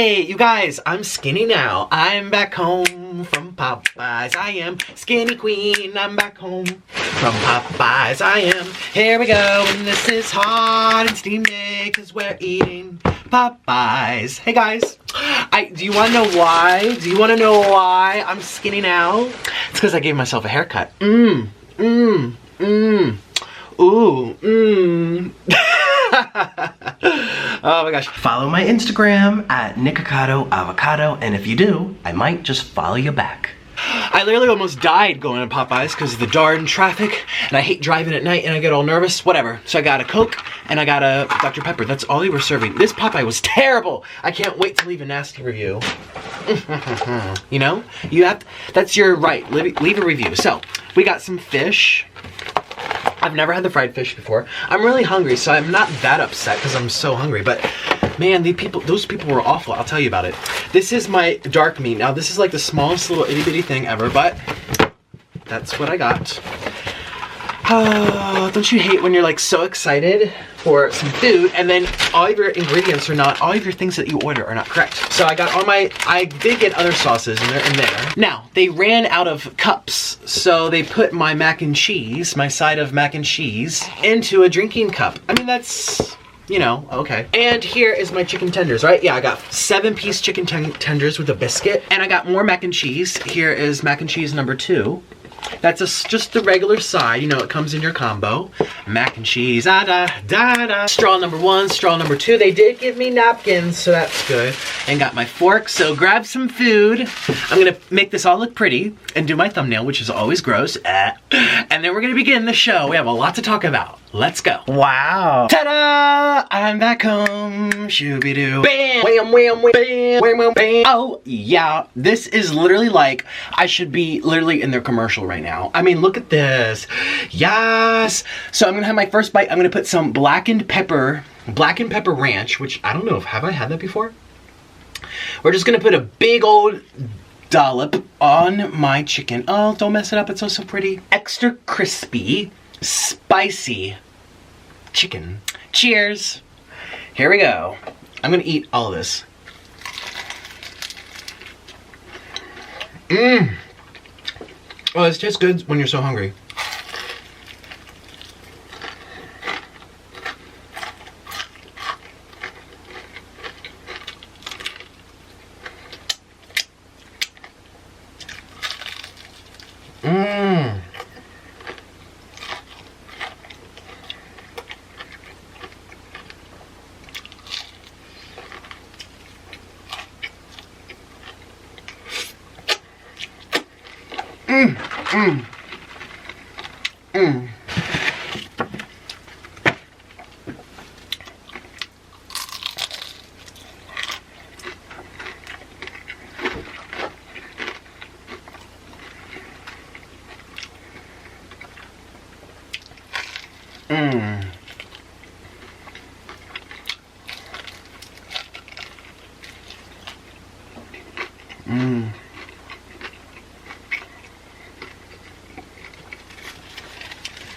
Hey, you guys, I'm skinny now. I'm back home from Popeyes. I am skinny queen. I'm back home from Popeyes. I am. Here we go, and this is hot and steamy because we're eating Popeyes. Hey guys, do you want to know why? Do you want to know why I'm skinny now? It's because I gave myself a haircut. Ooh, Oh my gosh. Follow my Instagram at Nikocado Avocado, and if you do, I might just follow you back. I literally almost died going to Popeyes because of the darn traffic, and I hate driving at night and I get all nervous, whatever. So I got a Coke and I got a Dr. Pepper. That's all they were serving. This Popeye was terrible. I can't wait to leave a nasty review. You know, you have, that's your right, leave a review. So we got some fish. I've never had the fried fish before. I'm really hungry, so I'm not that upset because I'm so hungry, but man, those people were awful. I'll tell you about it. This is my dark meat. Now, this is like the smallest little itty bitty thing ever, but that's what I got. Don't you hate when you're like so excited for some food and then all of your ingredients are not, all of your things that you order are not correct. So I got all I did get other sauces and they're in there. Now, they ran out of cups, so they put my mac and cheese, my side of mac and cheese, into a drinking cup. I mean, that's, you know, okay. And here is my chicken tenders, right? Yeah, I got 7-piece chicken tenders with a biscuit, and I got more mac and cheese. Here is mac and cheese number 2. That's just the regular side, you know, it comes in your combo. Mac and cheese, Straw number 1, straw number 2. They did give me napkins, so that's good. And got my fork, so grab some food. I'm gonna make this all look pretty and do my thumbnail, which is always gross. And then we're gonna begin the show. We have a lot to talk about. Let's go. Wow. Ta-da! I'm back home. Shooby-doo. Bam! Wham, wham, wham, bam, wham, wham, bam. Oh, yeah. This is literally like, I should be literally in their commercial right now. I mean, look at this. Yes! So I'm gonna have my first bite. I'm gonna put some blackened pepper ranch, which I don't know if, have I had that before? We're just gonna put a big old dollop on my chicken. Oh, don't mess it up. It's so pretty. Extra crispy, spicy chicken. Cheers. Here we go. I'm gonna eat all of this. Oh, it's just good when you're so hungry.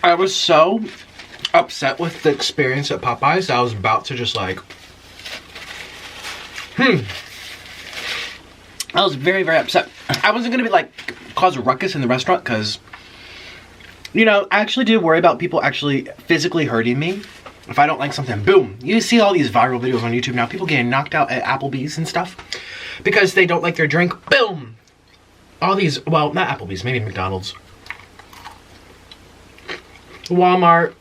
I was so upset with the experience at Popeyes that I was about to just like, I was very, very upset. I wasn't gonna be like, cause a ruckus in the restaurant because, you know, I actually do worry about people actually physically hurting me. If I don't like something, boom. You see all these viral videos on YouTube now, people getting knocked out at Applebee's and stuff because they don't like their drink, boom. All these, well, not Applebee's, maybe McDonald's. Walmart,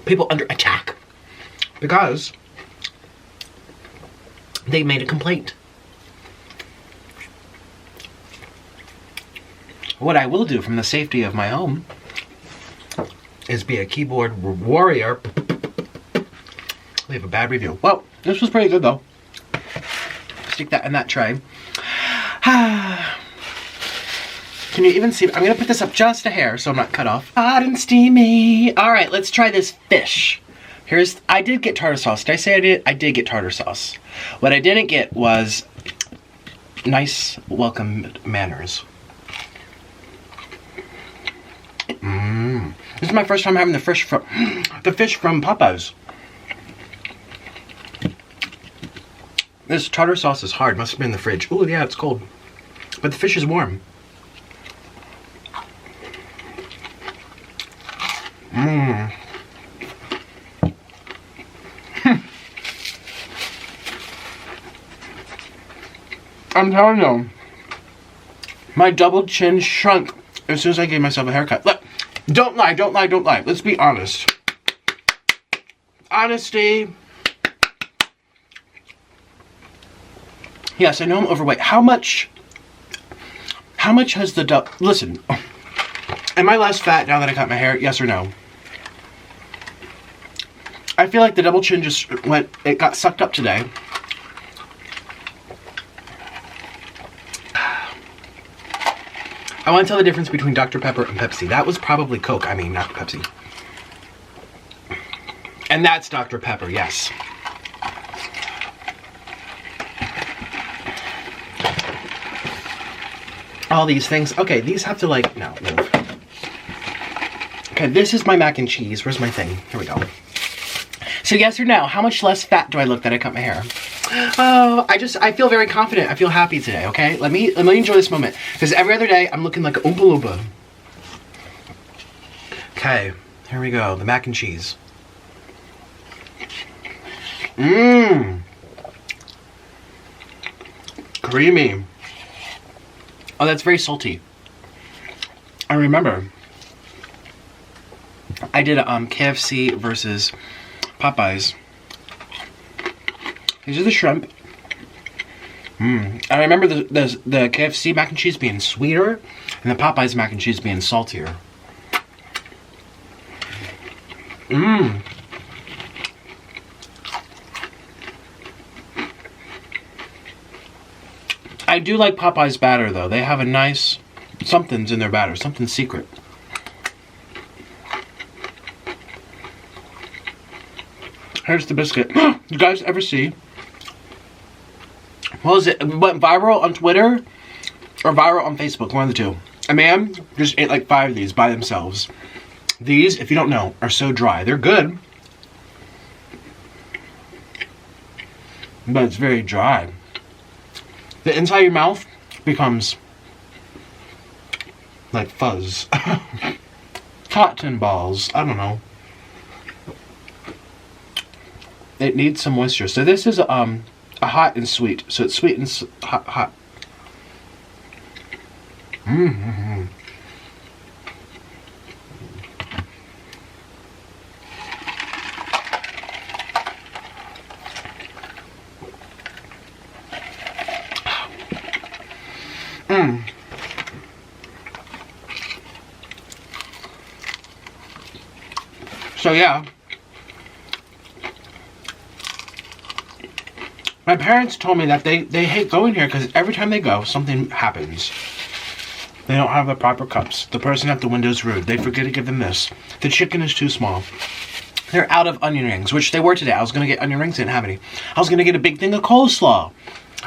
people under attack because they made a complaint. What I will do from the safety of my home is be a keyboard warrior. Leave a bad review. Well, this was pretty good though. Stick that in that tray. Can you even see? I'm gonna put this up just a hair so I'm not cut off. Hot and steamy. All right, let's try this fish. I did get tartar sauce. Did I say I did? I did get tartar sauce. What I didn't get was nice, welcome manners. This is my first time having the fish from Popeyes. This tartar sauce is hard. Must have been in the fridge. Oh yeah, it's cold. But the fish is warm. Mmm. I'm telling you, my double chin shrunk as soon as I gave myself a haircut. Look, don't lie, don't lie, don't lie. Let's be honest. Honesty. Yes, I know I'm overweight. How much has the listen, am I less fat now that I cut my hair? Yes or no? I feel like the double chin just it got sucked up today. I want to tell the difference between Dr. Pepper and Pepsi. That was probably Coke. I mean, not Pepsi. And that's Dr. Pepper, yes. All these things. Okay, these have to like, no, move. Okay, this is my mac and cheese. Where's my thing? Here we go. So yes or no, how much less fat do I look that I cut my hair? Oh, I feel very confident. I feel happy today, okay? Let me enjoy this moment. Because every other day, I'm looking like a Oompa Loompa. Okay, here we go. The mac and cheese. Mmm. Creamy. Oh, that's very salty. I remember I did a KFC versus Popeyes. These are the shrimp. I remember the KFC mac and cheese being sweeter and the Popeyes mac and cheese being saltier. I do like Popeyes batter though. They have a nice, something's in their batter, something secret. Here's the biscuit. You guys ever see? What was it? It went viral on Twitter or viral on Facebook, one of the two. A man just ate like 5 of these by themselves. These, if you don't know, are so dry. They're good, but it's very dry. The inside of your mouth becomes like fuzz. Cotton balls. I don't know. It needs some moisture. So this is a hot and sweet. So it's sweet and hot. Mm-hmm. So yeah, my parents told me that they hate going here because every time they go, something happens. They don't have the proper cups. The person at the window is rude. They forget to give them this. The chicken is too small. They're out of onion rings, which they were today. I was going to get onion rings. Didn't have any. I was going to get a big thing of coleslaw.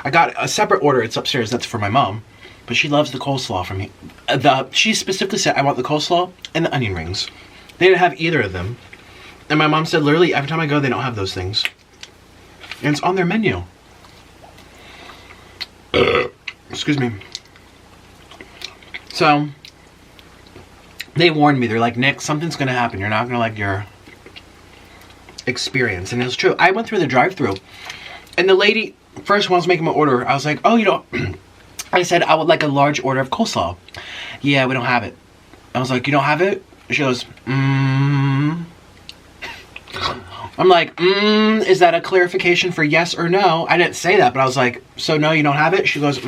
I got a separate order. It's upstairs. That's for my mom. But she loves the coleslaw from me. She specifically said, I want the coleslaw and the onion rings. They didn't have either of them. And my mom said, literally, every time I go, they don't have those things. And it's on their menu. Excuse me. So, they warned me. They're like, Nick, something's going to happen. You're not going to like your experience. And it was true. I went through the drive-thru. And the lady, first when I was making my order, I was like, oh, you don't... I said, I would like a large order of coleslaw. Yeah, we don't have it. I was like, you don't have it? She goes, I'm like, is that a clarification for yes or no? I didn't say that, but I was like, so no, you don't have it? She goes,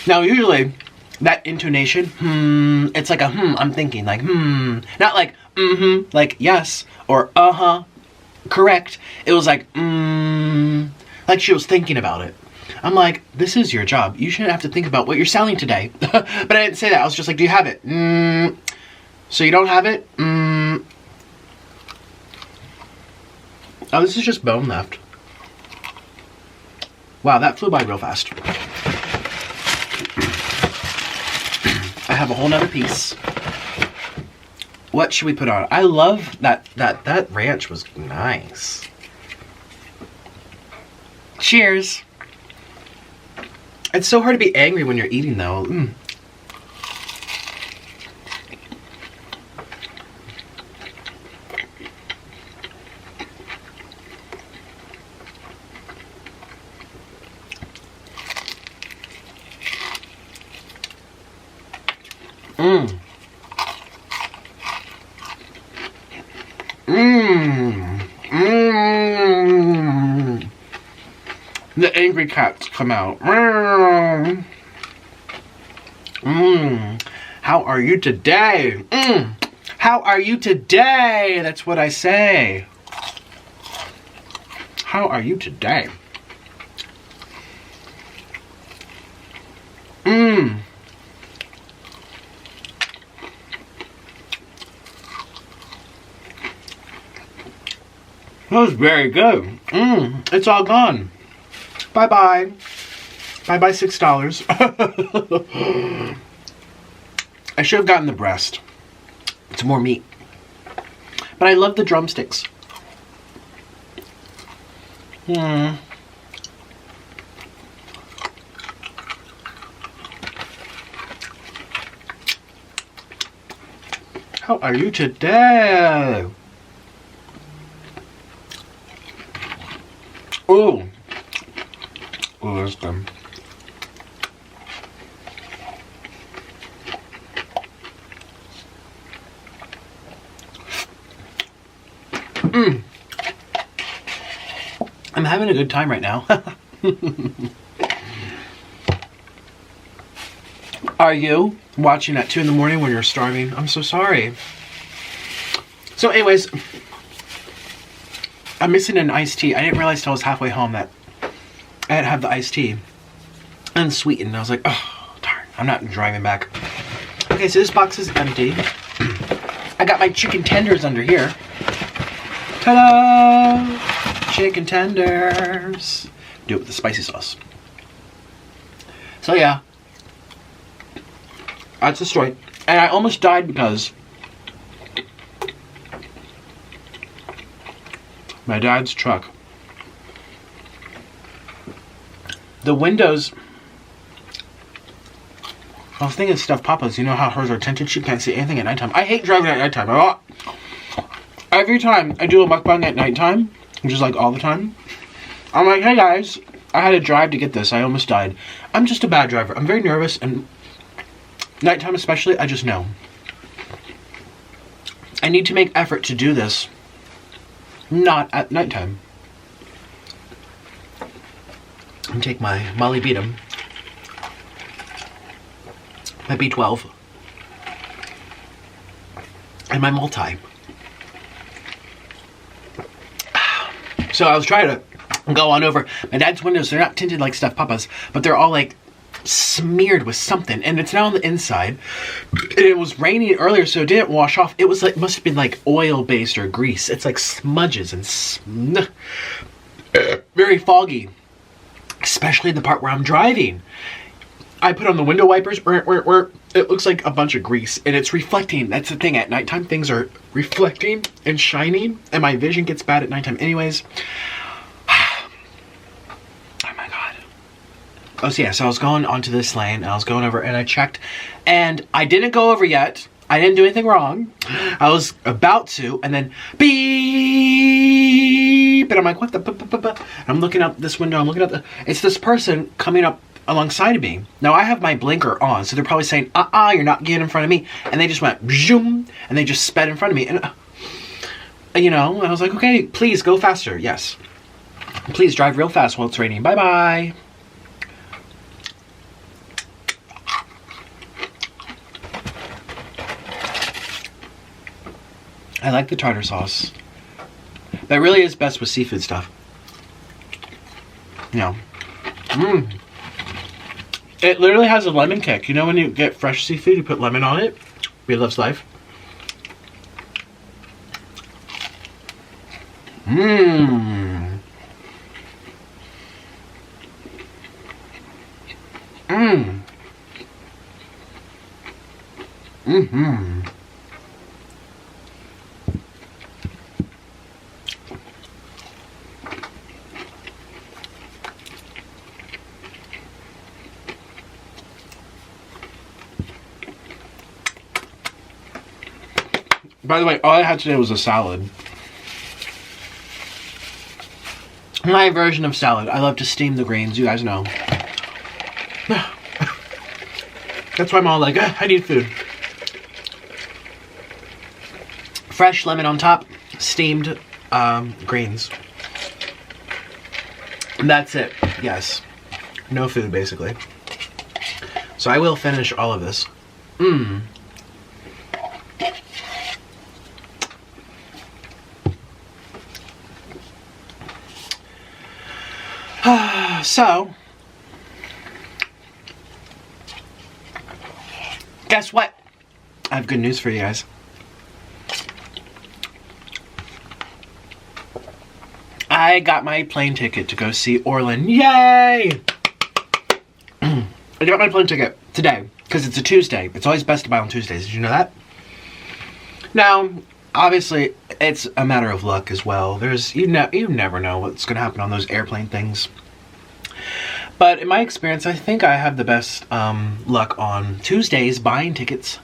Now, usually, that intonation, it's like a I'm thinking, like, Not like, like yes, or correct. It was like, like she was thinking about it. I'm like, this is your job. You shouldn't have to think about what you're selling today. But I didn't say that. I was just like, do you have it? So you don't have it? Oh, this is just bone left. Wow, that flew by real fast. I have a whole nother piece. What should we put on? I love that ranch was nice. Cheers. It's so hard to be angry when you're eating though. Mm. Mmm. Mmm. Mmm. The angry cats come out. Mmm. Mmm. How are you today? Mmm. How are you today? That's what I say. How are you today? Mmm. That was very good. Mmm. It's all gone. Bye-bye. Bye-bye $6. I should have gotten the breast. It's more meat. But I love the drumsticks. Hmm. How are you today? Oh. Oh, that's good. Mmm. I'm having a good time right now. Are you watching at 2 in the morning when you're starving? I'm so sorry. So anyways, I'm missing an iced tea. I didn't realize till I was halfway home that I had to have the iced tea unsweetened. I was like, oh, darn, I'm not driving back. Okay, so this box is empty. I got my chicken tenders under here. Ta-da! Chicken tenders. Do it with the spicy sauce. So yeah, that's the story. And I almost died because my dad's truck, the windows, I was thinking stuffed Papa's, you know how hers are tinted, she can't see anything at nighttime. I hate driving at nighttime. Every time I do a mukbang at nighttime, which is like all the time, I'm like, hey guys, I had to drive to get this, I almost died. I'm just a bad driver. I'm very nervous, and nighttime especially, I just know. I need to make effort to do this, not at nighttime. And take my Molly Beatum, my B12, and my multi. So I was trying to go on over my dad's windows. They're not tinted like stuffed Papa's, but they're all like smeared with something, and it's now on the inside. And it was raining earlier, so it didn't wash off. It was like, must have been like oil based or grease. It's like smudges and very foggy, especially the part where I'm driving. I put on the window wipers. It looks like a bunch of grease, and it's reflecting. That's the thing. At nighttime, things are reflecting and shining, and my vision gets bad at nighttime anyways. Oh my god. Oh, so yeah, so I was going onto this lane, and I was going over, and I checked, and I didn't go over yet. I didn't do anything wrong. I was about to, and then beep, and I'm like, what the? I'm looking out this window. I'm looking at it's this person coming up alongside of me. Now I have my blinker on, so they're probably saying, you're not getting in front of me. And they just went, zoom, and they just sped in front of me. And, you know, I was like, okay, please go faster. Yes. Please drive real fast while it's raining. Bye-bye. I like the tartar sauce. That really is best with seafood stuff. You know. Mmm. It literally has a lemon kick. You know when you get fresh seafood, you put lemon on it? Real Love's Life. Mmm. Mmm. Mm-hmm. By the way, all I had today was a salad. My version of salad. I love to steam the greens, you guys know. That's why I'm all like, I need food. Fresh lemon on top, steamed greens. And that's it, yes. No food, basically. So I will finish all of this. So, guess what? I have good news for you guys. I got my plane ticket to go see Orlin. Yay! I got my plane ticket today because it's a Tuesday. It's always best to buy on Tuesdays. Did you know that? Now, obviously, it's a matter of luck as well. You never know what's going to happen on those airplane things. But in my experience, I think I have the best luck on Tuesdays buying tickets.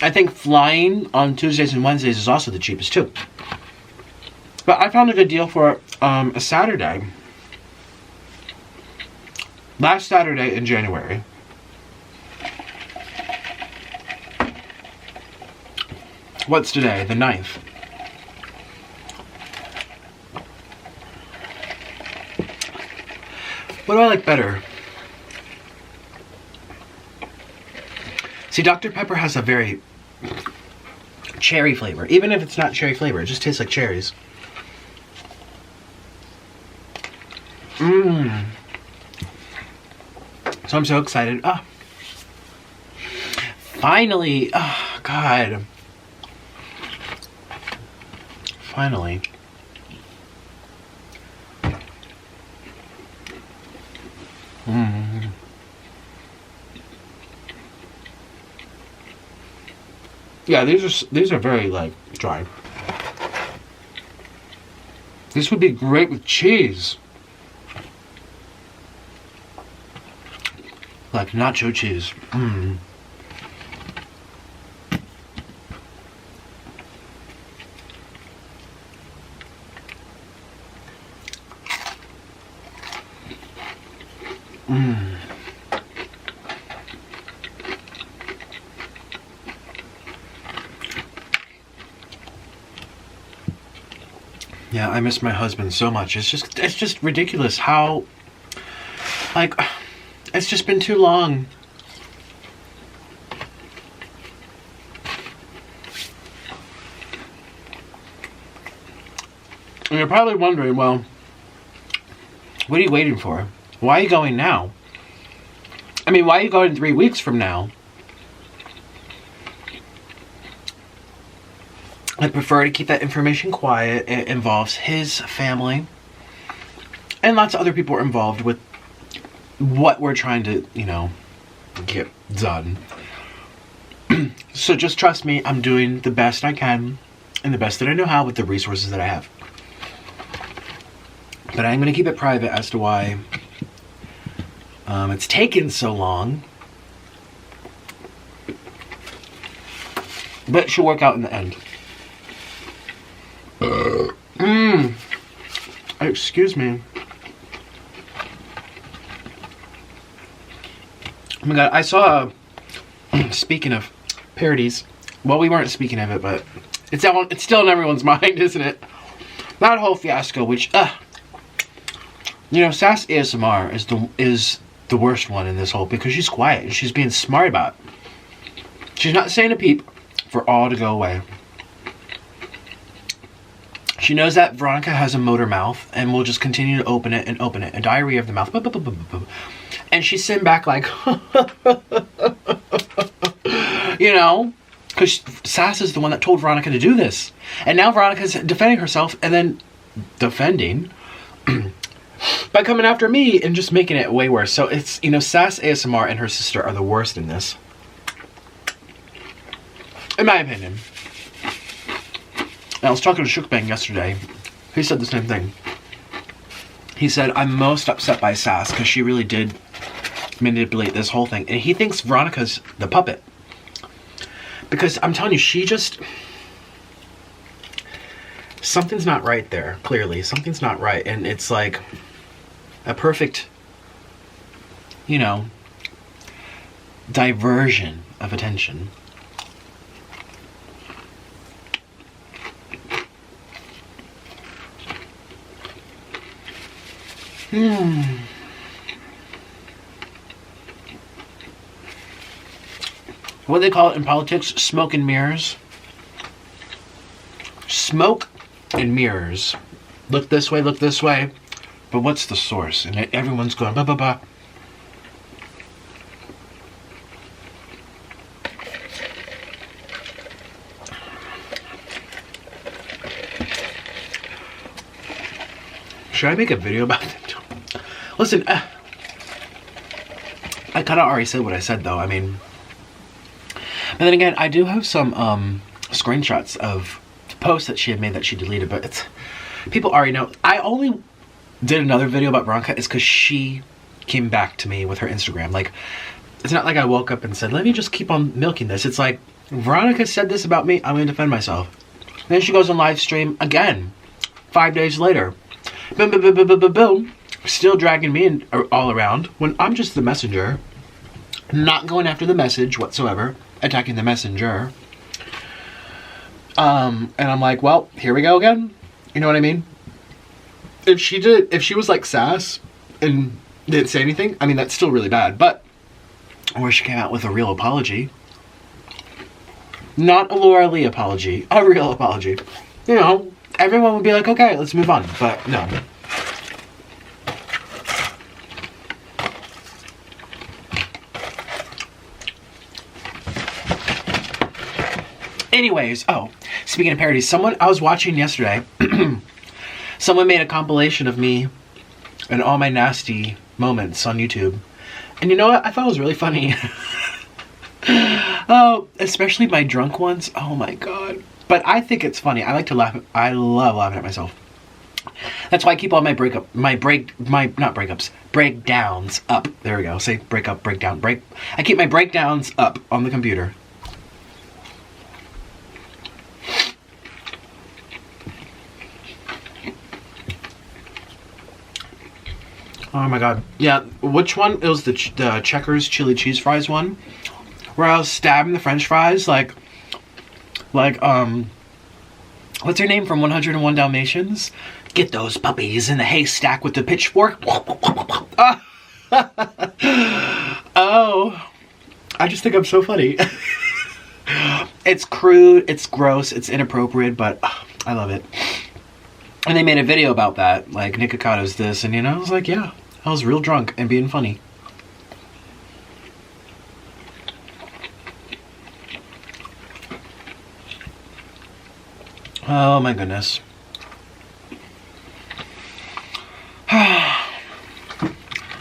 I think flying on Tuesdays and Wednesdays is also the cheapest too. But I found a good deal for a Saturday. Last Saturday in January. What's today? The 9th. What do I like better? See, Dr. Pepper has a very cherry flavor. Even if it's not cherry flavor, it just tastes like cherries. So I'm so excited. Oh. Finally. Oh, God. Finally. Yeah, these are very like dry. This would be great with cheese. Like nacho cheese. Yeah, I miss my husband so much. It's just ridiculous how, like, it's just been too long. And you're probably wondering, well, what are you waiting for? Why are you going now? I mean, why are you going 3 weeks from now? I prefer to keep that information quiet. It involves his family. And lots of other people are involved with what we're trying to, you know, get done. So just trust me, I'm doing the best I can and the best that I know how with the resources that I have. But I'm going to keep it private as to why it's taken so long. But it should work out in the end. Excuse me. Oh my god, I saw, speaking of parodies, well, we weren't speaking of it, but it's still in everyone's mind, isn't it? That whole fiasco, which, you know, Sass ASMR is the worst one in this whole, because she's quiet, and she's being smart about it. She's not saying a peep for all to go away. She knows that Veronica has a motor mouth and will just continue to open it and open it. A diarrhea of the mouth. And she's sitting back like, you know, because Sass is the one that told Veronica to do this. And now Veronica's defending herself and then defending by coming after me and just making it way worse. So it's, you know, Sass ASMR and her sister are the worst in this. In my opinion. I was talking to MUKBANG yesterday. He said the same thing. He said, I'm most upset by Sass because she really did manipulate this whole thing. And he thinks Veronica's the puppet. Because I'm telling you, she just... something's not right there, clearly. Something's not right. And it's like a perfect, you know, diversion of attention. What do they call it in politics? Smoke and mirrors. Smoke and mirrors. Look this way, but what's the source? And everyone's going blah blah blah. Should I make a video about that? Listen, I kind of already said what I said, though. I mean, and then again, I do have some screenshots of posts that she had made that she deleted, but it's, people already know. I only did another video about Veronica is because she came back to me with her Instagram. Like, it's not like I woke up and said, let me just keep on milking this. It's like, Veronica said this about me, I'm going to defend myself. Then she goes on live stream again, 5 days later. Boom, boom, boom, boom, boom, boom, boom. Still dragging me in, all around when I'm just the messenger. Not going after the message whatsoever. Attacking the messenger. And I'm like, well, here we go again. You know what I mean? If she was like sass and didn't say anything, I mean, that's still really bad. But, or she came out with a real apology. Not a Laura Lee apology. A real apology. You know, everyone would be like, okay, let's move on. But no. Anyways, oh, speaking of parodies, I was watching yesterday, someone made a compilation of me and all my nasty moments on YouTube. And you know what? I thought it was really funny. Oh, especially my drunk ones. Oh my God. But I think it's funny. I like to laugh. I love laughing at myself. That's why I keep all my breakdowns up. There we go. Say break up, breakdown, break. I keep my breakdowns up on the computer. Oh my God. Yeah, which one? It was the Checkers chili cheese fries one. Where I was stabbing the french fries like, what's her name from 101 Dalmatians? Get those puppies in the haystack with the pitchfork. Oh, I just think I'm so funny. It's crude, it's gross, it's inappropriate, but I love it. And they made a video about that, like Nikocado's this, and you know, I was like, yeah, I was real drunk and being funny. Oh my goodness.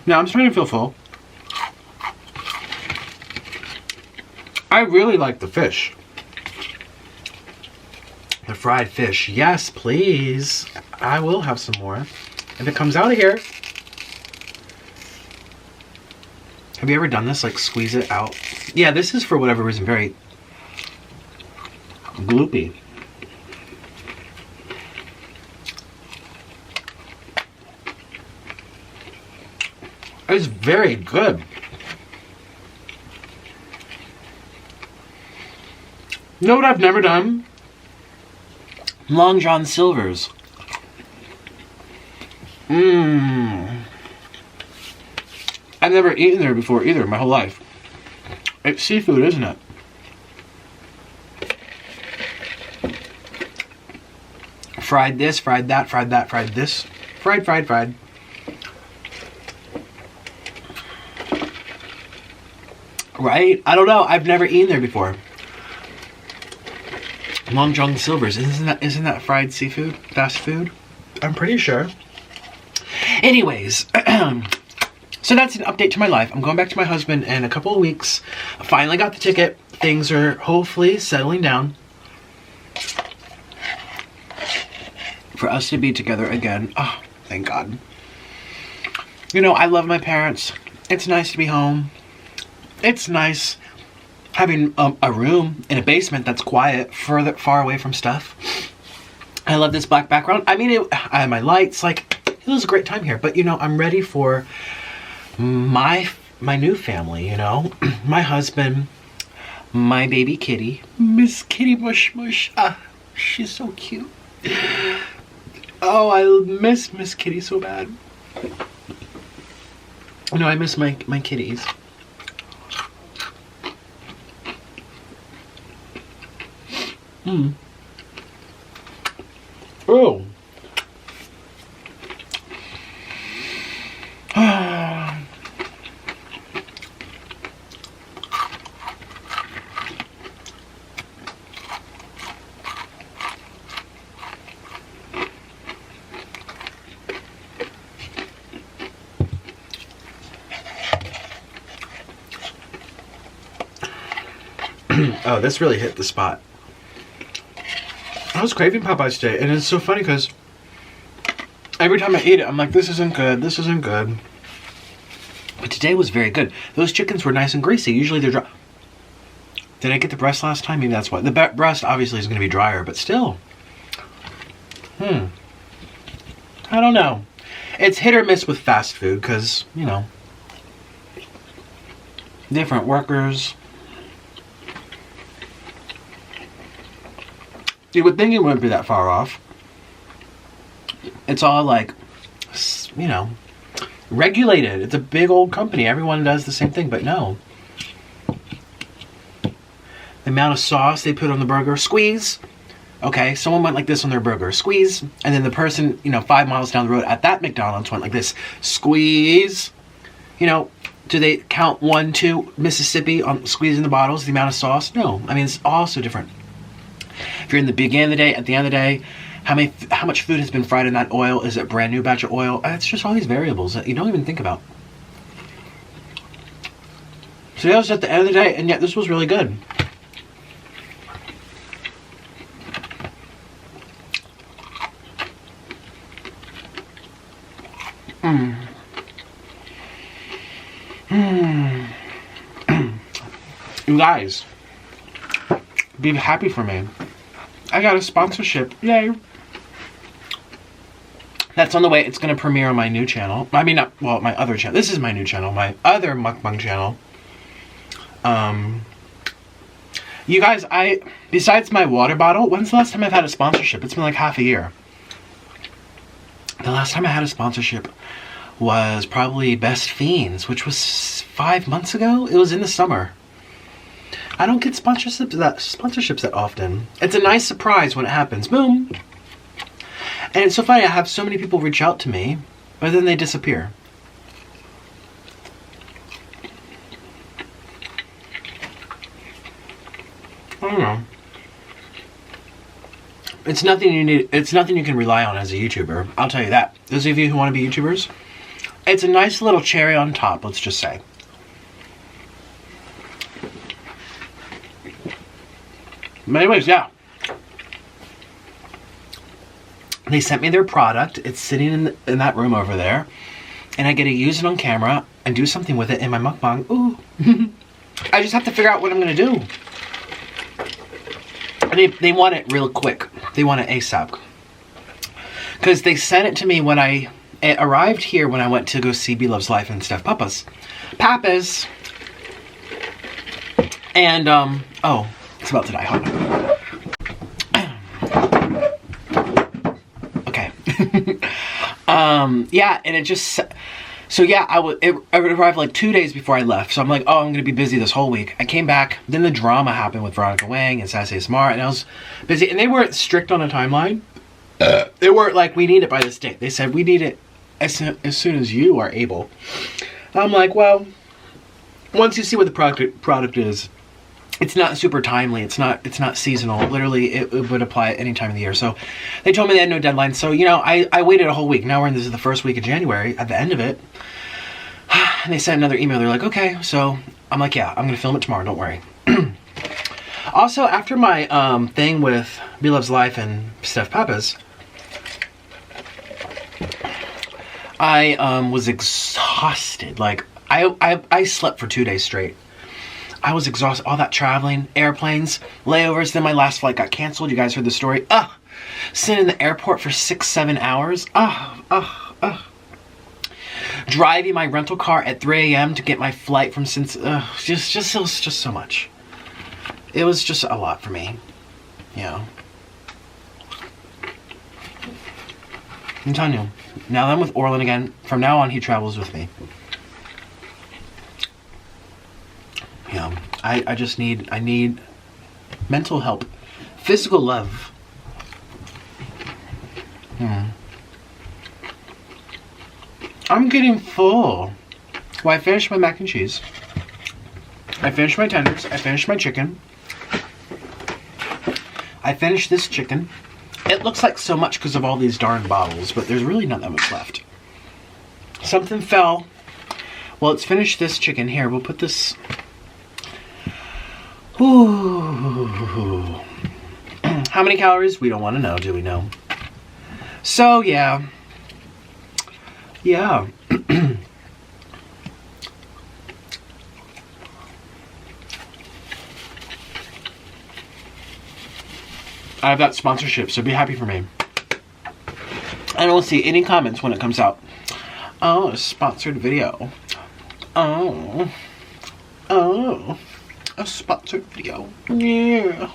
Now I'm starting to feel full. I really like the fish. The fried fish. Yes, please. I will have some more. If it comes out of here. Have you ever done this? Like squeeze it out? Yeah, this is for whatever reason very gloopy. It's very good. You know what I've never done? Long John Silver's. I've never eaten there before either, my whole life. It's seafood, isn't it? Fried this, fried that, fried that, fried this. Fried, fried, fried. Right? I don't know. I've never eaten there before. Long John Silver's. Isn't that fried seafood? Fast food? I'm pretty sure. Anyways, so that's an update to my life. I'm going back to my husband in a couple of weeks. I finally got the ticket. Things are hopefully settling down for us to be together again. Oh, thank God. You know, I love my parents. It's nice to be home. It's nice having a room in a basement that's quiet, far away from stuff. I love this black background. I mean, I have my lights. Like, it was a great time here. But, you know, I'm ready for my new family, you know. My husband, my baby kitty, Miss Kitty Mush Mush. She's so cute. Oh, I miss Miss Kitty so bad. You know, I miss my kitties. Oh. Oh, this really hit the spot. I was craving Popeyes today, and it's so funny because every time I eat it, I'm like, this isn't good, this isn't good. But today was very good. Those chickens were nice and greasy. Usually they're dry. Did I get the breast last time? Maybe that's why. The breast obviously is going to be drier, but still. I don't know. It's hit or miss with fast food because, you know, different workers. You would think it wouldn't be that far off. It's all like, you know, regulated. It's a big old company. Everyone does the same thing, but no. The amount of sauce they put on the burger, squeeze. Okay, someone went like this on their burger, squeeze. And then the person, you know, 5 miles down the road at that McDonald's went like this, squeeze. You know, do they count 1, 2, Mississippi on squeezing the bottles, the amount of sauce? No, I mean, it's all so different. If you're in the beginning of the day, at the end of the day, how much food has been fried in that oil? Is it a brand new batch of oil? It's just all these variables that you don't even think about. So that was at the end of the day, and yet this was really good. You guys, be happy for me. I got a sponsorship. Yay. That's on the way. It's going to premiere on my new channel. I mean, not, well, my other channel. This is my new channel. My other mukbang channel. You guys, besides my water bottle, when's the last time I've had a sponsorship? It's been like half a year. The last time I had a sponsorship was probably Best Fiends, which was 5 months ago. It was in the summer. I don't get sponsorships that often. It's a nice surprise when it happens. Boom. And it's so funny, I have so many people reach out to me, but then they disappear. I don't know. It's nothing you need. It's nothing you can rely on as a YouTuber. I'll tell you that. Those of you who want to be YouTubers, it's a nice little cherry on top, let's just say. But anyways, yeah. They sent me their product. It's sitting in that room over there. And I get to use it on camera and do something with it in my mukbang. Ooh. I just have to figure out what I'm going to do. And they want it real quick. They want it ASAP. Because they sent it to me when it arrived here when I went to go see Loves Life and Steph Papas. And, oh, it's about to die. Hold on. Okay. Yeah, and it just... So yeah, it arrived like 2 days before I left. So I'm like, oh, I'm going to be busy this whole week. I came back. Then the drama happened with Veronica Wang and Sassy Smart. And I was busy. And they weren't strict on a timeline. They weren't like, we need it by this date. They said, we need it as soon as you are able. I'm like, well, once you see what the product is, it's not super timely. It's not seasonal. Literally, it would apply at any time of the year. So they told me they had no deadline. So, you know, I waited a whole week. Now this is the first week of January at the end of it. And they sent another email. They're like, okay. So I'm like, yeah, I'm going to film it tomorrow. Don't worry. Also, after my thing with Be Loves Life and Steph Papas, I was exhausted. Like, I slept for 2 days straight. I was exhausted. All that traveling, airplanes, layovers. Then my last flight got canceled. You guys heard the story. Sitting in the airport for 6-7 hours. Driving my rental car at 3 a.m. to get my flight from just so much. It was just a lot for me. Yeah. I'm telling you. Now that I'm with Orlin again, from now on he travels with me. Yeah. I need mental help. Physical love. I'm getting full. Well, I finished my mac and cheese. I finished my tenders. I finished my chicken. I finished this chicken. It looks like so much because of all these darn bottles, but there's really not that much left. Something fell. Well, let's finish this chicken. Here, we'll put this... Ooh. How many calories? We don't want to know, do we know? So, yeah. Yeah. I have that sponsorship, so be happy for me. I don't see any comments when it comes out. Oh, a sponsored video. Oh, a sponsored video. Yeah.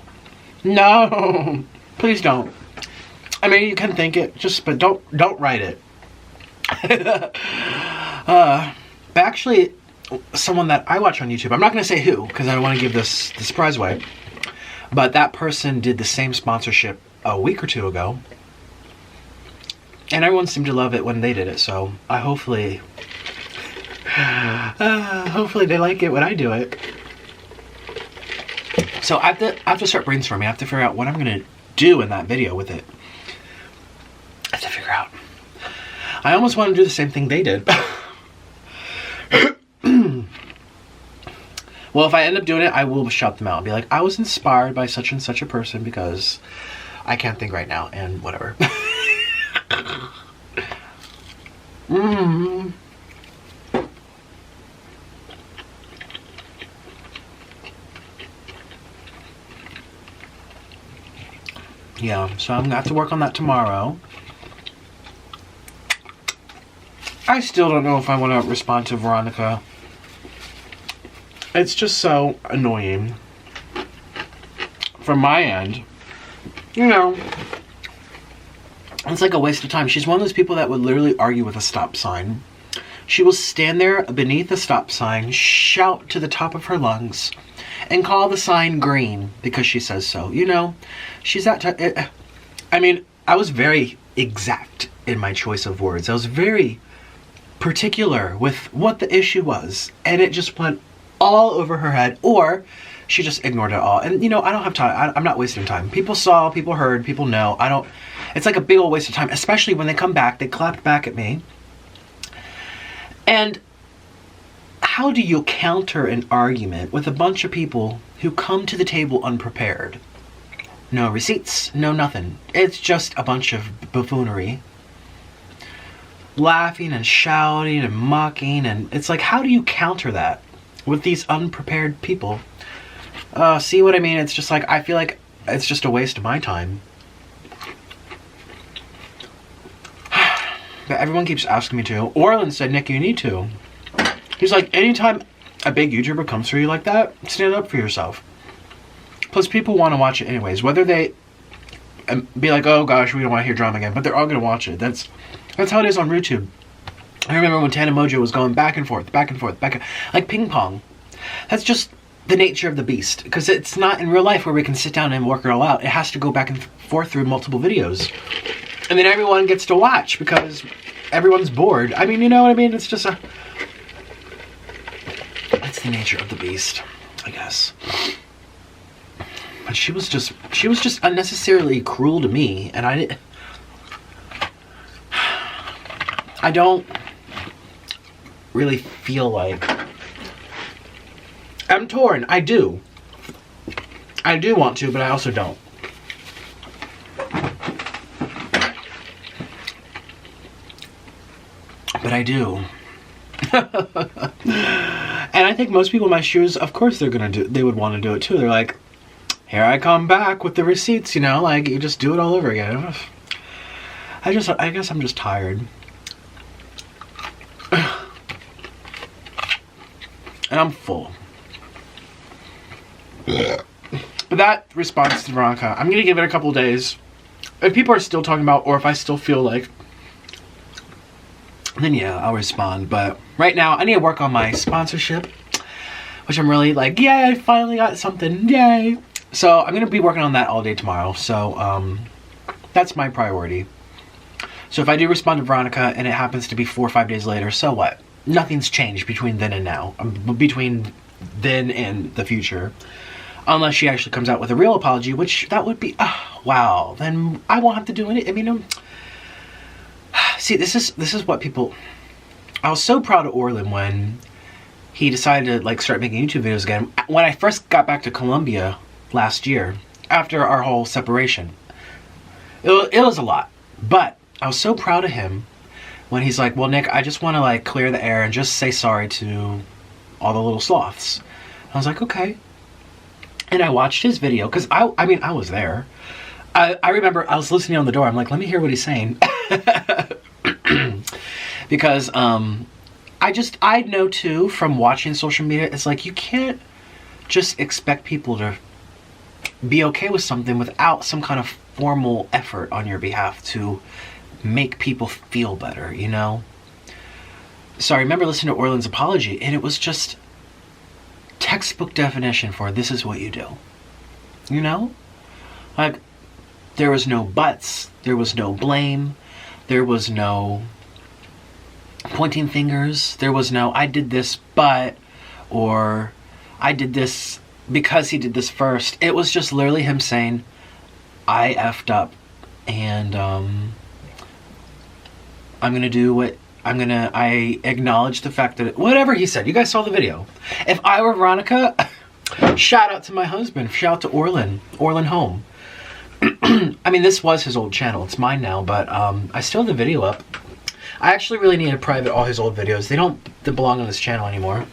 No, please don't. I mean, you can think it, but don't write it. But actually, someone that I watch on YouTube, I'm not going to say who, because I don't want to give the surprise away, but that person did the same sponsorship a week or two ago, and everyone seemed to love it when they did it, so hopefully they like it when I do it. So I have to start brainstorming. I have to figure out what I'm going to do in that video with it. I have to figure out. I almost want to do the same thing they did. Well, if I end up doing it, I will shout them out and be like, I was inspired by such and such a person because I can't think right now, and whatever. Yeah, so I'm going to have to work on that tomorrow. I still don't know if I want to respond to Veronica. It's just so annoying. From my end. You know. It's like a waste of time. She's one of those people that would literally argue with a stop sign. She will stand there beneath the stop sign, shout to the top of her lungs, and call the sign green because she says so. You know, she's that type. I mean, I was very exact in my choice of words. I was very particular with what the issue was, and it just went all over her head, or she just ignored it all. And you know, I don't have time. I'm not wasting time. People saw, people heard, people know. I don't. It's like a big old waste of time, especially when they come back. They clapped back at me. And how do you counter an argument with a bunch of people who come to the table unprepared? No receipts, no nothing. It's just a bunch of buffoonery. Laughing and shouting and mocking, and it's like, how do you counter that with these unprepared people? See what I mean? It's just like, I feel like it's just a waste of my time. But everyone keeps asking me to. Orlin said, Nick, you need to. He's like, anytime a big YouTuber comes for you like that, stand up for yourself. Plus, people want to watch it anyways. Whether they be like, oh gosh, we don't want to hear drama again, but they're all going to watch it. That's how it is on YouTube. I remember when Tana Mojo was going back and forth, like ping pong. That's just the nature of the beast. Because it's not in real life where we can sit down and work it all out. It has to go back and forth through multiple videos. And then everyone gets to watch because everyone's bored. I mean, you know what I mean? It's just it's the nature of the beast, I guess. But she was just unnecessarily cruel to me, and I don't really feel like... I'm torn. I do want to, but I also don't. But I do. And I think most people in my shoes, of course they would want to do it too. They're like, here I come back with the receipts, you know, like you just do it all over again. I guess I'm just tired. And I'm full. But that response to Veronica, I'm gonna give it a couple days. If people are still talking about, or if I still feel like, then yeah, I'll respond. But right now, I need to work on my sponsorship, which I'm really like, yay, I finally got something, yay. So I'm gonna be working on that all day tomorrow. So that's my priority. So if I do respond to Veronica and it happens to be 4 or 5 days later, so what? Nothing's changed between then and now. Between then and the future. Unless she actually comes out with a real apology, which that would be, wow. Then I won't have to do any, I mean, see, this is what people, I was so proud of Orlin when he decided to like start making YouTube videos again. When I first got back to Colombia last year, after our whole separation, it was a lot. But I was so proud of him when he's like, well, Nick, I just want to like clear the air and just say sorry to all the little sloths. I was like, okay. And I watched his video, because I mean, I was there. I remember I was listening on the door. I'm like, let me hear what he's saying. Because I know too from watching social media, it's like you can't just expect people to be okay with something without some kind of formal effort on your behalf to make people feel better, you know? So I remember listening to Orlin's apology, and it was just textbook definition for this is what you do. You know? Like, there was no buts, there was no blame, there was no pointing fingers, there was no I did this but, or I did this because he did this first. It was just literally him saying, I effed up, and I'm gonna do what I acknowledge the fact that whatever he said, you guys saw the video. If I were Veronica, shout out to my husband, shout out to Orlin Home. I mean, this was his old channel, it's mine now, but I still have the video up. I actually really need to private all his old videos. They belong on this channel anymore.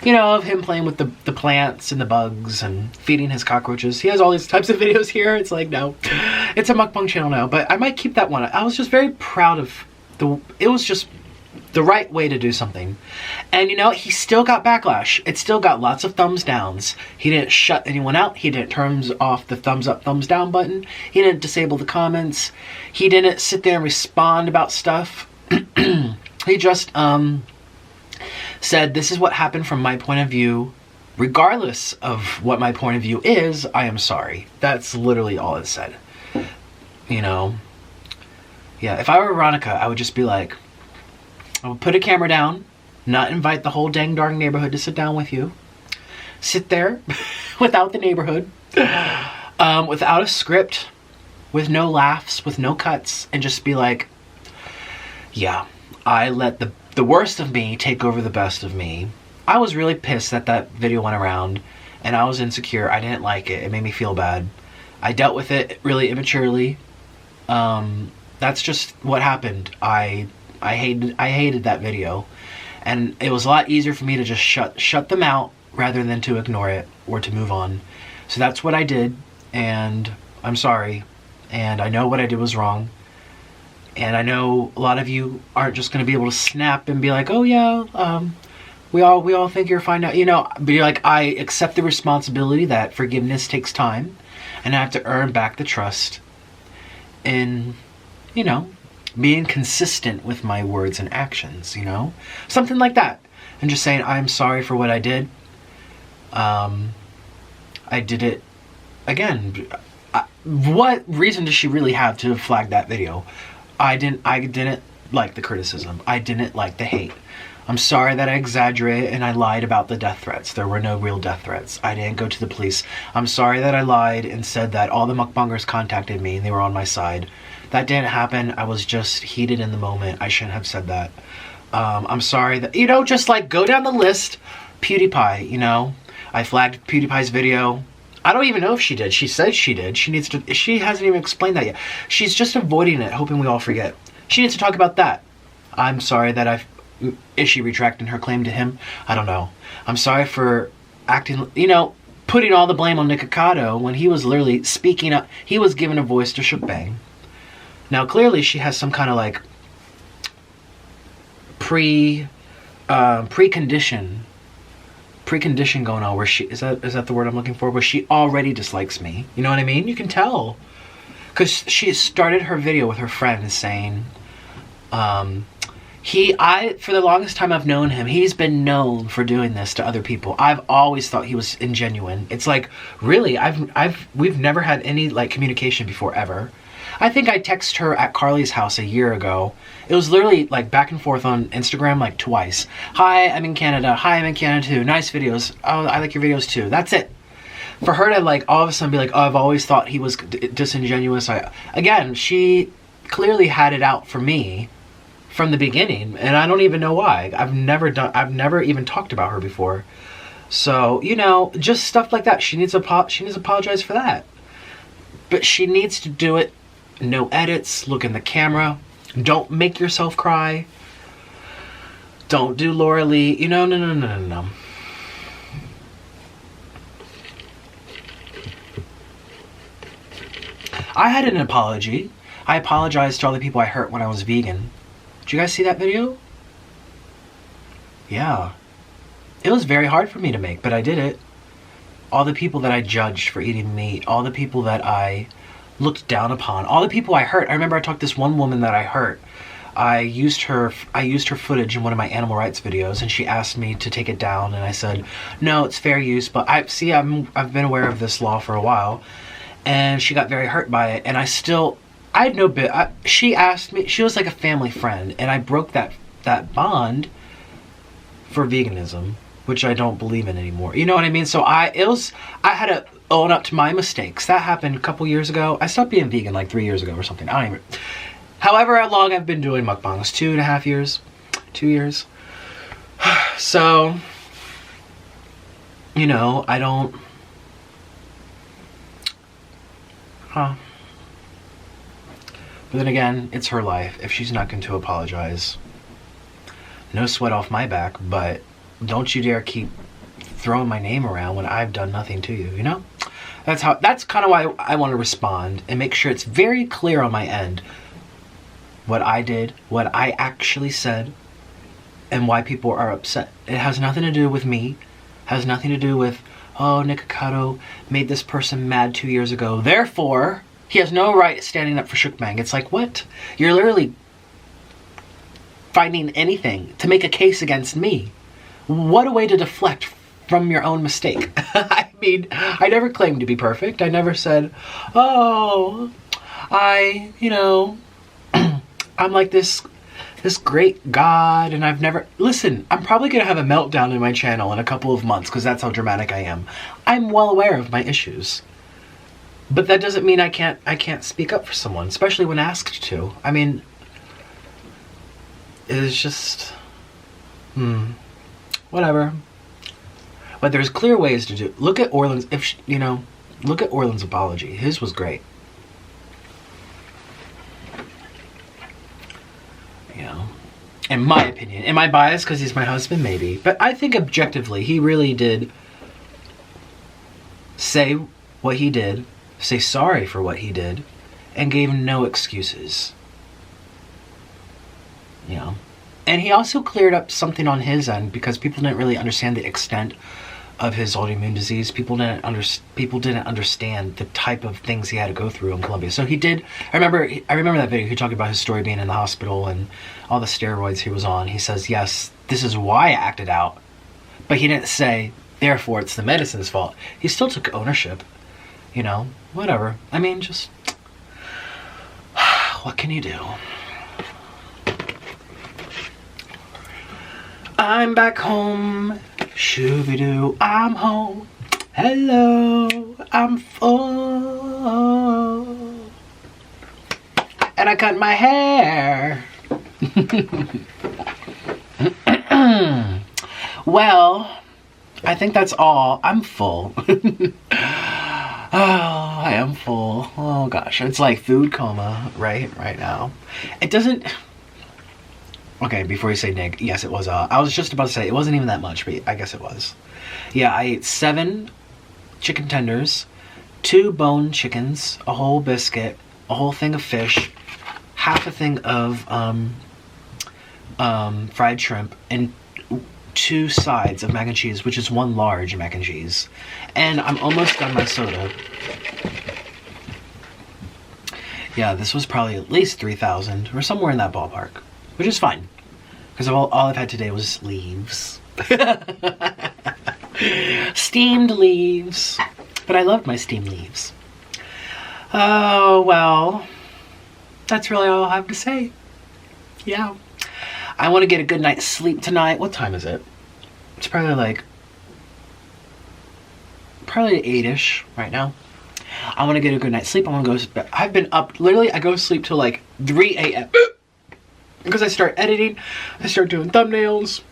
You know, of him playing with the plants and the bugs and feeding his cockroaches. He has all these types of videos here. It's like, no, it's a mukbang channel now, but I might keep that one. I was just very proud of it was just the right way to do something. And you know, he still got backlash. It still got lots of thumbs downs. He didn't shut anyone out. He didn't turn off the thumbs up, thumbs down button. He didn't disable the comments. He didn't sit there and respond about stuff. He just said, this is what happened from my point of view. Regardless of what my point of view is, I am sorry. That's literally all it said. You know? Yeah, if I were Veronica, I would just be like, I would put a camera down, not invite the whole dang darn neighborhood to sit down with you. Sit there without the neighborhood, without a script, with no laughs, with no cuts, and just be like, yeah, I let the worst of me take over the best of me. I was really pissed that that video went around, and I was insecure. I didn't like it. It made me feel bad. I dealt with it really immaturely. That's just what happened. I hated that video, and it was a lot easier for me to just shut them out rather than to ignore it or to move on. So that's what I did, and I'm sorry, and I know what I did was wrong, and I know a lot of you aren't just going to be able to snap and be like, oh yeah, we all think you're fine now, you know, but you're like, I accept the responsibility that forgiveness takes time, and I have to earn back the trust in, you know, being consistent with my words and actions, you know? Something like that. And just saying, I'm sorry for what I did. I did it again. What reason does she really have to flag that video? I didn't like the criticism. I didn't like the hate. I'm sorry that I exaggerated and I lied about the death threats. There were no real death threats. I didn't go to the police. I'm sorry that I lied and said that all the mukbangers contacted me and they were on my side. That didn't happen. I was just heated in the moment. I shouldn't have said that. I'm sorry that, you know, just like go down the list. PewDiePie, you know, I flagged PewDiePie's video. I don't even know if she did. She says she did. She hasn't even explained that yet. She's just avoiding it, hoping we all forget. She needs to talk about that. I'm sorry that Is she retracting her claim to him? I don't know. I'm sorry for acting, you know, putting all the blame on Nikocado when he was literally speaking up. He was giving a voice to MUKBANG. Now, clearly, she has some kind of like precondition going on where she is that the word I'm looking for? Where she already dislikes me. You know what I mean? You can tell. Because she started her video with her friend saying, for the longest time I've known him, he's been known for doing this to other people. I've always thought he was ingenuine. It's like, really, we've never had any like communication before ever. I think I texted her at Carly's house a year ago. It was literally like back and forth on Instagram like twice. Hi, I'm in Canada. Hi, I'm in Canada too. Nice videos. Oh, I like your videos too. That's it. For her to like all of a sudden be like, oh, I've always thought he was disingenuous. Again, she clearly had it out for me from the beginning, and I don't even know why. I've never even talked about her before. So, you know, just stuff like that. She needs to apologize for that. But she needs to do it. No edits. Look in the camera. Don't make yourself cry. Don't do Laura Lee. You know, no. I had an apology. I apologized to all the people I hurt when I was vegan. Did you guys see that video? Yeah. It was very hard for me to make, but I did it. All the people that I judged for eating meat, all the people that I looked down upon, all the people I hurt. I remember I talked to this one woman that I hurt. I used her footage in one of my animal rights videos, and she asked me to take it down, and I said, no, it's fair use, but I've been aware of this law for a while, and she got very hurt by it, and I had no bit. She asked me, she was like a family friend, and I broke that bond for veganism, which I don't believe in anymore. You know what I mean? So I had to own up to my mistakes. That happened a couple years ago. I stopped being vegan like 3 years ago or something. I don't even. However long I've been doing mukbangs, 2.5 years, 2 years. So, you know, I don't. But then again, it's her life. If she's not going to apologize, no sweat off my back, but don't you dare keep throwing my name around when I've done nothing to you, you know? That's kind of why I want to respond and make sure it's very clear on my end what I did, what I actually said, and why people are upset. It has nothing to do with me. Has nothing to do with, oh, Nikocado made this person mad 2 years ago, therefore he has no right standing up for MUKBANG. It's like, what? You're literally finding anything to make a case against me. What a way to deflect from your own mistake. I mean, I never claimed to be perfect. I never said, oh, I'm like this great God, and I've never... Listen, I'm probably going to have a meltdown in my channel in a couple of months because that's how dramatic I am. I'm well aware of my issues. But that doesn't mean I can't speak up for someone, especially when asked to. I mean, it's just... whatever. But there's clear ways to do. Look at Orland's, look at Orland's apology. His was great. You know, in my opinion. Am I biased because he's my husband? Maybe. But I think objectively, he really did say what he did, say sorry for what he did, and gave no excuses. You know. And he also cleared up something on his end because people didn't really understand the extent of his autoimmune disease. People didn't understand the type of things he had to go through in Colombia. So he did. I remember that video. He talked about his story being in the hospital and all the steroids he was on. He says, yes, this is why I acted out. But he didn't say, therefore, it's the medicine's fault. He still took ownership. You know, whatever. I mean, just what can you do? I'm back home, shooby-doo, I'm home, hello, I'm full, and I cut my hair. Well, I think that's all. I'm full. Oh, I am full. Oh gosh, it's like food coma right now. It doesn't... Okay, before you say Nick, yes, it was. I was just about to say it wasn't even that much, but I guess it was. Yeah, I ate 7 chicken tenders, 2 bone chickens, a whole biscuit, a whole thing of fish, half a thing of fried shrimp, and 2 sides of mac and cheese, which is 1 large mac and cheese. And I'm almost done my soda. Yeah, this was probably at least 3,000 or somewhere in that ballpark, which is fine because all I've had today was leaves. Steamed leaves. But I loved my steamed leaves. Oh, well, that's really all I have to say. Yeah. I want to get a good night's sleep tonight. What time is it? It's probably like 8-ish right now. I want to get a good night's sleep. I want to go to bed. I've been up, literally, I go to sleep till like 3 a.m. Because I start editing, I start doing thumbnails,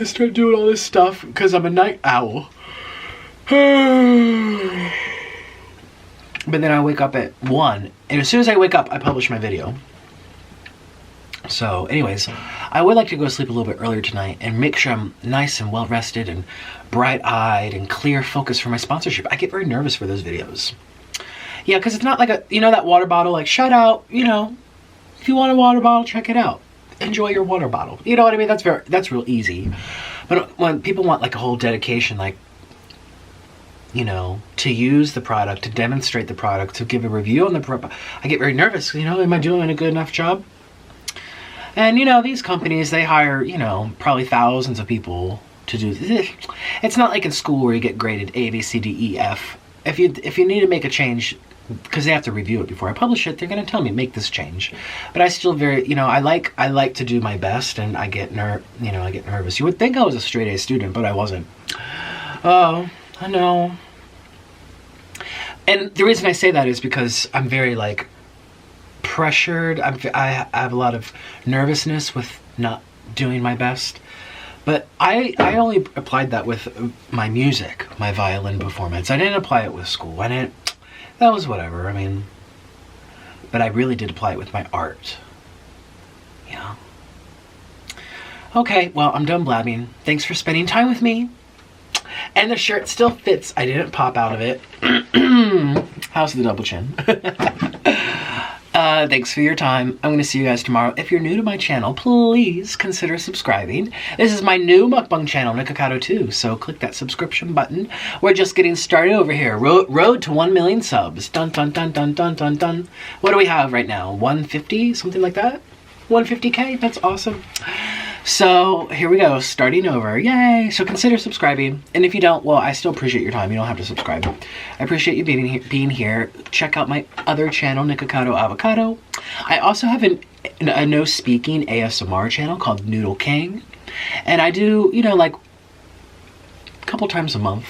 I start doing all this stuff because I'm a night owl. But then I wake up at 1, and as soon as I wake up, I publish my video. So anyways, I would like to go to sleep a little bit earlier tonight and make sure I'm nice and well rested and bright-eyed and clear focus for my sponsorship. I get very nervous for those videos. Yeah, because it's not like that water bottle, like, shout out, if you want a water bottle, check it out. Enjoy your water bottle. You know what I mean? That's real easy. But when people want like a whole dedication, like, to use the product, to demonstrate the product, to give a review on the product, I get very nervous. Am I doing a good enough job? And these companies, they hire, probably thousands of people to do this. It's not like in school where you get graded A, B, C, D, E, F. If you need to make a change, because they have to review it before I publish it, they're going to tell me make this change. But I still I like to do my best, and I get nervous. You would think I was a straight A student, but I wasn't. Oh, I know. And the reason I say that is because I'm very like pressured. I have a lot of nervousness with not doing my best. But I only applied that with my music, my violin performance. I didn't apply it with school. That was whatever, but I really did apply it with my art. Yeah. Okay, well, I'm done blabbing. Thanks for spending time with me. And the shirt still fits. I didn't pop out of it. How's the double chin? Thanks for your time. I'm going to see you guys tomorrow. If you're new to my channel, please consider subscribing. This is my new mukbang channel, Nikocado 2, so click that subscription button. We're just getting started over here. Road to 1 million subs. Dun, dun, dun, dun, dun, dun, dun. What do we have right now? 150? Something like that? 150K? That's awesome. So here we go, starting over. Yay! So consider subscribing. And if you don't, well, I still appreciate your time. You don't have to subscribe. I appreciate you being here. Check out my other channel, Nikocado Avocado. I also have a no speaking ASMR channel called Noodle King. And I do, like a couple times a month.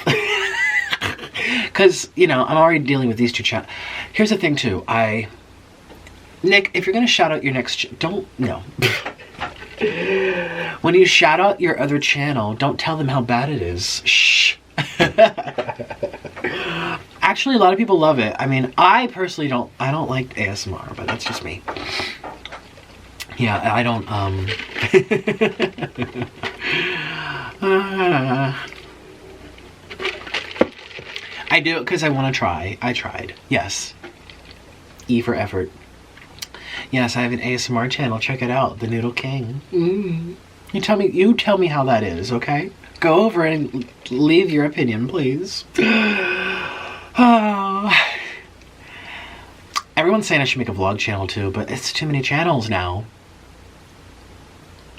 Because, I'm already dealing with these 2 channels. Here's the thing too. Nick, if you're going to shout out your next, no. When you shout out your other channel, don't tell them how bad it is. Shh. Actually, a lot of people love it. I personally don't like ASMR, but that's just me. Yeah, I don't, I do it because I want to try. I tried. Yes. E for effort. Yes, I have an ASMR channel. Check it out, The Noodle King. You tell me how that is, okay? Go over and leave your opinion, please. Oh. Everyone's saying I should make a vlog channel too, but it's too many channels now.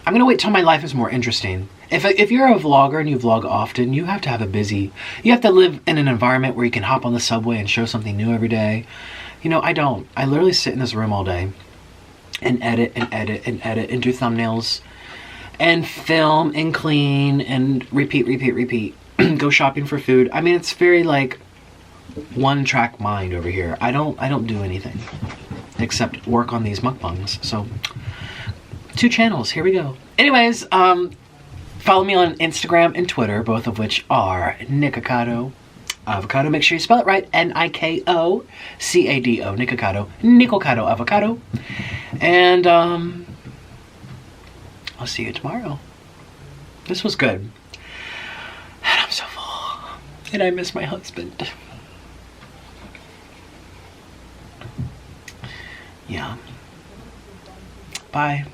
I'm gonna wait till my life is more interesting. If you're a vlogger and you vlog often, you have to have you have to live in an environment where you can hop on the subway and show something new every day. I don't. I literally sit in this room all day and edit and edit and edit and do thumbnails and film and clean and repeat. Go shopping for food. It's very like one-track mind over here. I don't do anything except work on these mukbangs. So 2 channels. Here we go. Anyways, follow me on Instagram and Twitter, both of which are Nikocado Avocado. Make sure you spell it right. Nikocado. Nikocado. Nikocado Avocado. And I'll see you tomorrow. This was good. And I'm so full. And I miss my husband. Yeah. Bye.